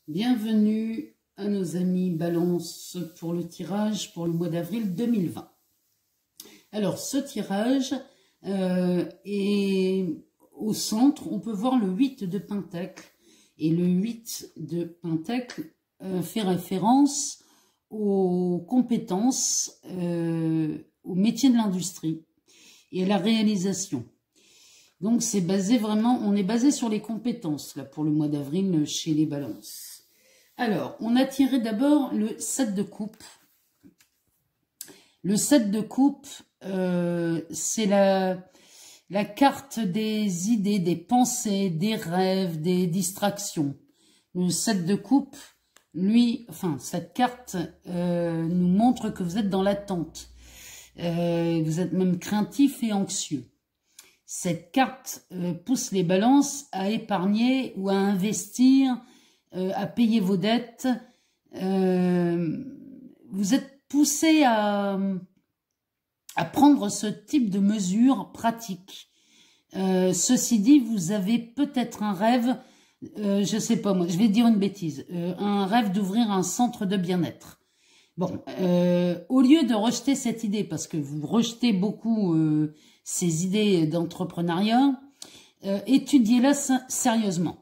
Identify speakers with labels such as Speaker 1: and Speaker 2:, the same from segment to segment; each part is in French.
Speaker 1: Bienvenue à nos amis Balance pour le tirage pour le mois d'avril 2020. Alors, ce tirage est au centre, on peut voir le 8 de Pentacle. Et le 8 de Pentacle fait référence aux compétences, au métier de l'industrie et à la réalisation. Donc, c'est basé vraiment, on est basé sur les compétences là pour le mois d'avril chez les balances. Alors, on a tiré d'abord le 7 de coupe. Le 7 de coupe, c'est la carte des idées, des pensées, des rêves, des distractions. Le 7 de coupe, lui, enfin, cette carte nous montre que vous êtes dans l'attente. Vous êtes même craintif et anxieux. Cette carte pousse les balances à épargner ou à investir, à payer vos dettes. Vous êtes poussé à prendre ce type de mesures pratiques. Ceci dit, vous avez peut-être un rêve, je sais pas moi, je vais dire une bêtise, un rêve d'ouvrir un centre de bien-être. Bon, au lieu de rejeter cette idée, parce que vous rejetez beaucoup ces idées d'entrepreneuriat, étudiez-la sérieusement.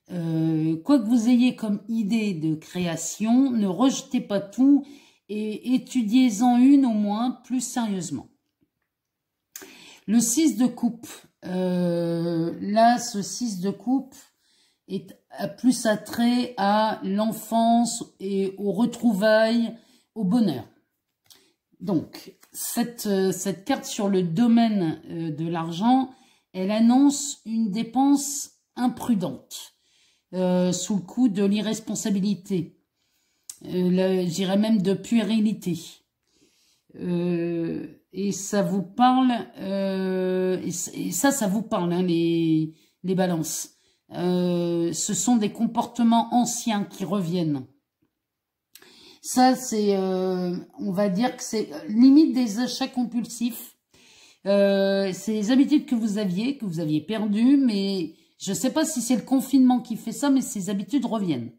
Speaker 1: Quoi que vous ayez comme idée de création, ne rejetez pas tout et étudiez-en une au moins plus sérieusement. Le 6 de coupe, là, ce 6 de coupe a plus attrait à l'enfance et aux retrouvailles, au bonheur. Donc, cette carte sur le domaine de l'argent, elle annonce une dépense imprudente, sous le coup de l'irresponsabilité, j'irais même de puérilité. Et ça vous parle, et ça vous parle, hein, les balances. Ce sont des comportements anciens qui reviennent. Ça, c'est, on va dire que c'est limite des achats compulsifs. C'est les habitudes que vous aviez perdues, mais je ne sais pas si c'est le confinement qui fait ça, mais ces habitudes reviennent.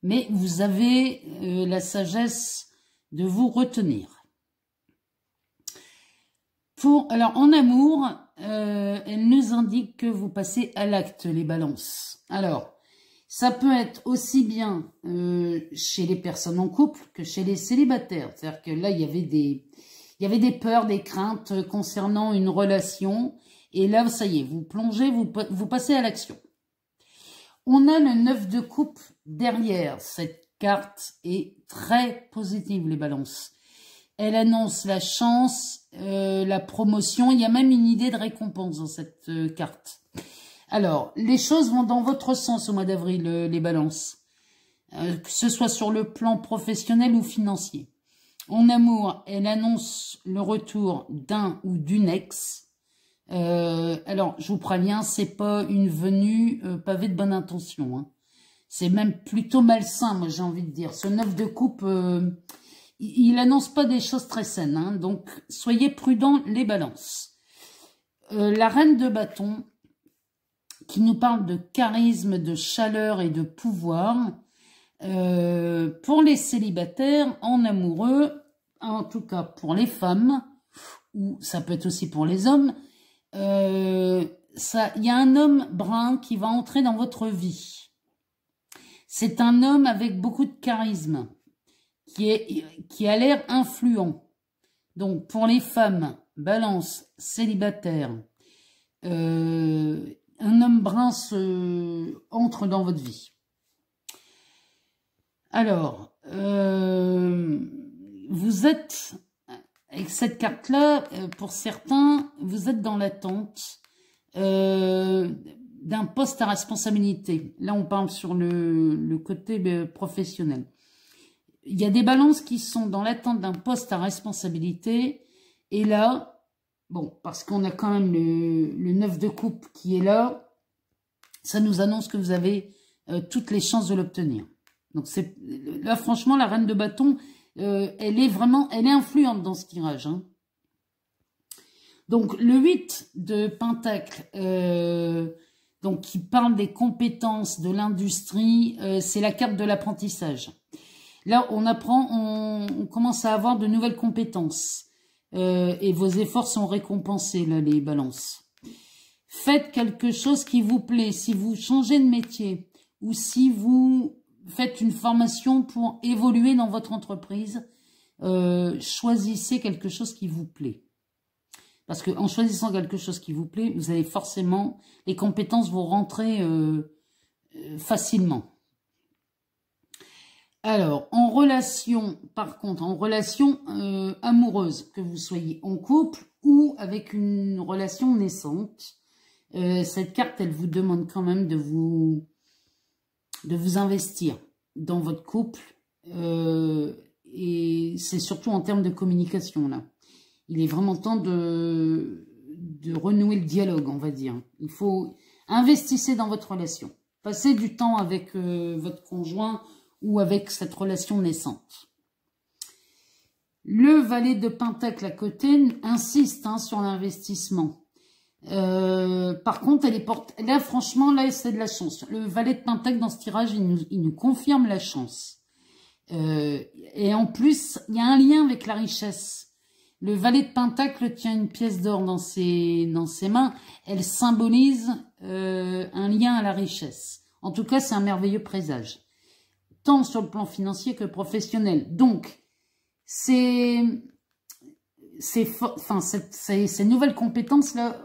Speaker 1: Mais vous avez la sagesse de vous retenir. Alors, en amour, elle nous indique que vous passez à l'acte, les balances. Alors, ça peut être aussi bien chez les personnes en couple que chez les célibataires. C'est-à-dire que là, il y avait des peurs, des craintes concernant une relation. Et là, ça y est, vous plongez, vous passez à l'action. On a le 9 de coupe derrière. Cette carte est très positive, les balances. Elle annonce la chance, la promotion. Il y a même une idée de récompense dans cette carte. Alors, les choses vont dans votre sens au mois d'avril, les balances. Que ce soit sur le plan professionnel ou financier. En amour, elle annonce le retour d'un ou d'une ex. Alors, je vous préviens, c'est pas une venue pavée de bonne intention. Hein. C'est même plutôt malsain, moi j'ai envie de dire. Ce 9 de coupe, il annonce pas des choses très saines. Hein, donc, soyez prudents, les balances. La reine de bâton, qui nous parle de charisme, de chaleur et de pouvoir. Pour les célibataires, en amoureux, en tout cas pour les femmes, ou ça peut être aussi pour les hommes, il y a un homme brun qui va entrer dans votre vie. C'est un homme avec beaucoup de charisme, qui a l'air influent. Donc, pour les femmes, balance, célibataire, un homme brun entre dans votre vie. Alors, vous êtes, avec cette carte-là, pour certains, vous êtes dans l'attente d'un poste à responsabilité. Là, on parle sur le côté professionnel. Il y a des balances qui sont dans l'attente d'un poste à responsabilité. Et là, bon, parce qu'on a quand même le 9 de coupe qui est là, ça nous annonce que vous avez toutes les chances de l'obtenir. Donc, là, franchement, la reine de bâton, elle est influente dans ce tirage. Hein. Donc, le 8 de Pentacle, donc qui parle des compétences de l'industrie. C'est la carte de l'apprentissage. Là, on commence à avoir de nouvelles compétences. Et vos efforts sont récompensés, là, les balances. Faites quelque chose qui vous plaît. Si vous changez de métier ou si vous faites une formation pour évoluer dans votre entreprise, choisissez quelque chose qui vous plaît. Parce que en choisissant quelque chose qui vous plaît, vous allez forcément, les compétences vont rentrer facilement. Alors, en relation, par contre, en relation amoureuse, que vous soyez en couple ou avec une relation naissante, cette carte, elle vous demande quand même de vous investir dans votre couple. Et c'est surtout en termes de communication, là. Il est vraiment temps de renouer le dialogue, on va dire. Il faut investissez dans votre relation. Passez du temps avec votre conjoint ou avec cette relation naissante. Le valet de Pentacle à côté insiste sur l'investissement. Par contre, là, franchement, là, c'est de la chance. Le valet de Pentacle dans ce tirage, il nous confirme la chance. Et en plus, il y a un lien avec la richesse. Le valet de Pentacle tient une pièce d'or dans ses mains. Elle symbolise un lien à la richesse. En tout cas, c'est un merveilleux présage. Tant sur le plan financier que professionnel. Donc, ces nouvelles compétences-là,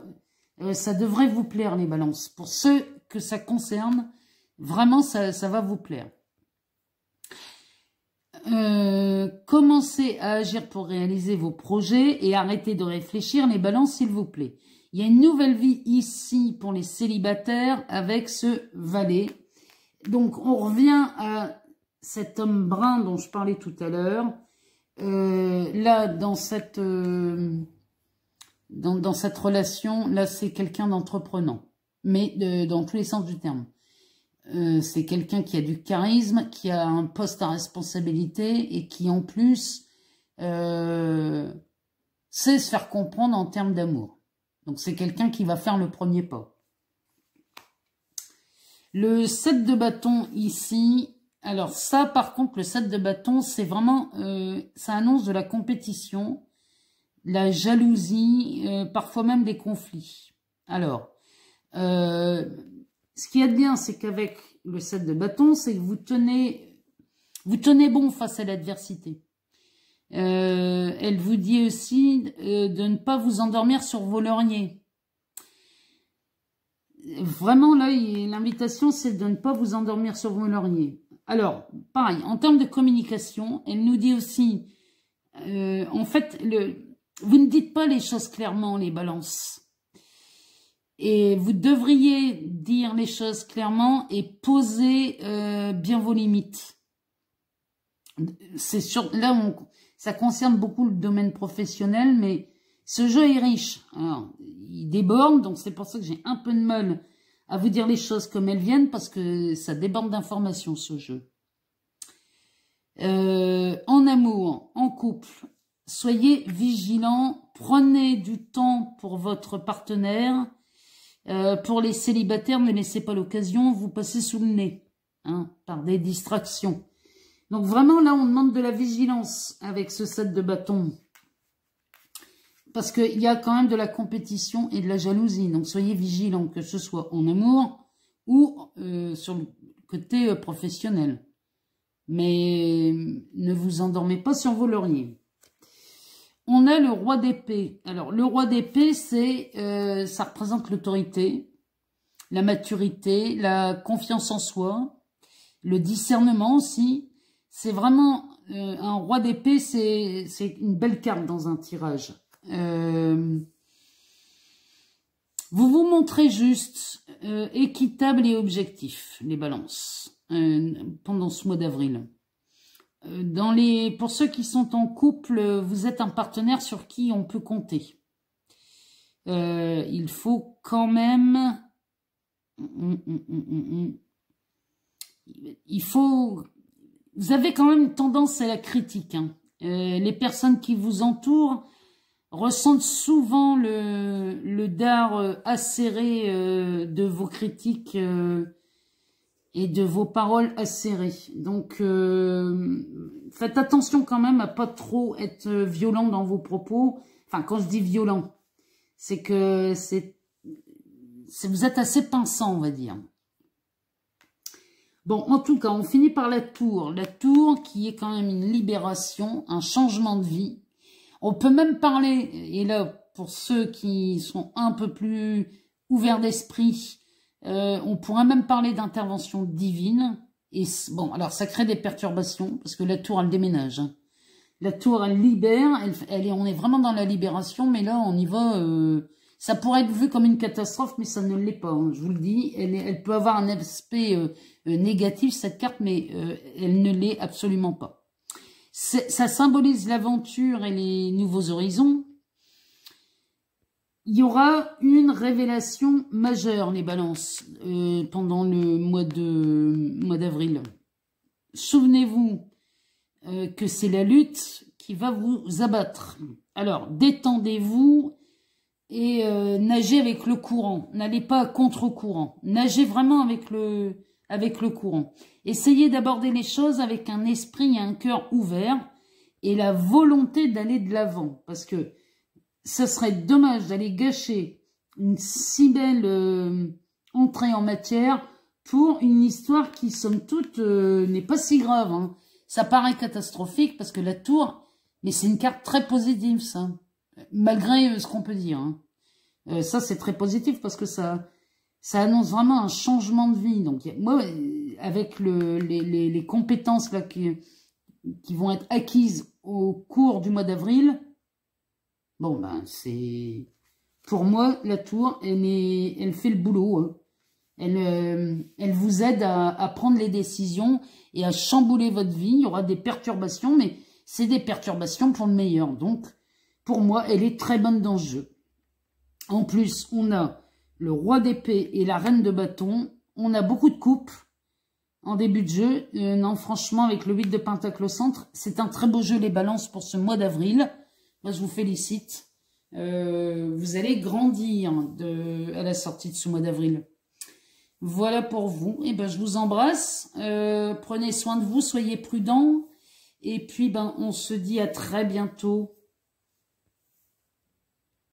Speaker 1: ça devrait vous plaire, les balances. Pour ceux que ça concerne, vraiment, ça va vous plaire. Commencez à agir pour réaliser vos projets et arrêtez de réfléchir, les balances, s'il vous plaît. Il y a une nouvelle vie ici pour les célibataires avec ce valet. Donc, on revient à cet homme brun dont je parlais tout à l'heure. Là, dans cette relation, là, c'est quelqu'un d'entreprenant. Mais dans tous les sens du terme. C'est quelqu'un qui a du charisme, qui a un poste à responsabilité et qui, en plus, sait se faire comprendre en termes d'amour. Donc, c'est quelqu'un qui va faire le premier pas. Le 7 de bâton ici, alors ça, par contre, le 7 de bâton, c'est vraiment, ça annonce de la compétition, la jalousie, parfois même des conflits. Alors, ce qu'il y a de bien, c'est qu'avec le 7 de bâton, c'est que vous tenez bon face à l'adversité. Elle vous dit aussi de ne pas vous endormir sur vos lauriers. Vraiment, là, l'invitation, c'est de ne pas vous endormir sur vos lauriers. Alors, pareil, en termes de communication, elle nous dit aussi, en fait, vous ne dites pas les choses clairement, les balances. Et vous devriez dire les choses clairement et poser bien vos limites. C'est sûr, là, ça concerne beaucoup le domaine professionnel, mais ce jeu est riche. Alors, il déborde, donc c'est pour ça que j'ai un peu de mal à vous dire les choses comme elles viennent, parce que ça déborde d'informations, ce jeu. En amour, en couple, soyez vigilants, prenez du temps pour votre partenaire. Pour les célibataires, ne laissez pas l'occasion, vous passez sous le nez, par des distractions. Donc vraiment, là, on demande de la vigilance avec ce 7 de bâton. Parce qu'il y a quand même de la compétition et de la jalousie. Donc soyez vigilants, que ce soit en amour ou sur le côté professionnel. Mais ne vous endormez pas sur vos lauriers. On a le roi d'épée. Alors, le roi d'épée, ça représente l'autorité, la maturité, la confiance en soi, le discernement aussi. C'est vraiment un roi d'épée, c'est une belle carte dans un tirage. Vous vous montrez juste, équitable et objectif, les balances, pendant ce mois d'avril. Pour ceux qui sont en couple, vous êtes un partenaire sur qui on peut compter. Il faut quand même... Vous avez quand même une tendance à la critique. Les personnes qui vous entourent ressentent souvent le dard acéré de vos critiques et de vos paroles acérées. Donc, faites attention quand même à pas trop être violent dans vos propos. Enfin, quand je dis violent, c'est que vous êtes assez pinçant, on va dire. Bon, en tout cas, on finit par la tour. La tour qui est quand même une libération, un changement de vie. On peut même parler, et là, pour ceux qui sont un peu plus ouverts d'esprit, on pourrait même parler d'intervention divine. Et bon, alors ça crée des perturbations, parce que la tour, elle déménage. Hein. La tour, elle libère, on est vraiment dans la libération, mais là, on y va... ça pourrait être vu comme une catastrophe, mais ça ne l'est pas, hein, je vous le dis. Elle peut avoir un aspect négatif, cette carte, mais elle ne l'est absolument pas. Ça symbolise l'aventure et les nouveaux horizons. Il y aura une révélation majeure, les balances, pendant le mois d'avril. Souvenez-vous que c'est la lutte qui va vous abattre. Alors, détendez-vous et nagez avec le courant. N'allez pas à contre-courant. Nagez vraiment avec le courant. Essayez d'aborder les choses avec un esprit et un cœur ouvert et la volonté d'aller de l'avant. Parce que ça serait dommage d'aller gâcher une si belle entrée en matière pour une histoire qui, somme toute, n'est pas si grave. Hein. Ça paraît catastrophique parce que la tour, mais c'est une carte très positive, ça. Malgré ce qu'on peut dire. Hein. Ça, c'est très positif parce que ça annonce vraiment un changement de vie. Donc, moi, avec les compétences là qui vont être acquises au cours du mois d'avril, bon, ben, c'est... Pour moi, la tour, elle fait le boulot. Hein. Elle vous aide à prendre les décisions et à chambouler votre vie. Il y aura des perturbations, mais c'est des perturbations pour le meilleur. Donc, pour moi, elle est très bonne dans ce jeu. En plus, on a le roi d'épée et la reine de bâton. On a beaucoup de coupes en début de jeu. Non, franchement, avec le 8 de pentacle au centre, c'est un très beau jeu, les balances, pour ce mois d'avril. Moi, je vous félicite. Vous allez grandir à la sortie de ce mois d'avril. Voilà pour vous. Et ben, je vous embrasse. Prenez soin de vous, soyez prudents. Et puis, ben, on se dit à très bientôt.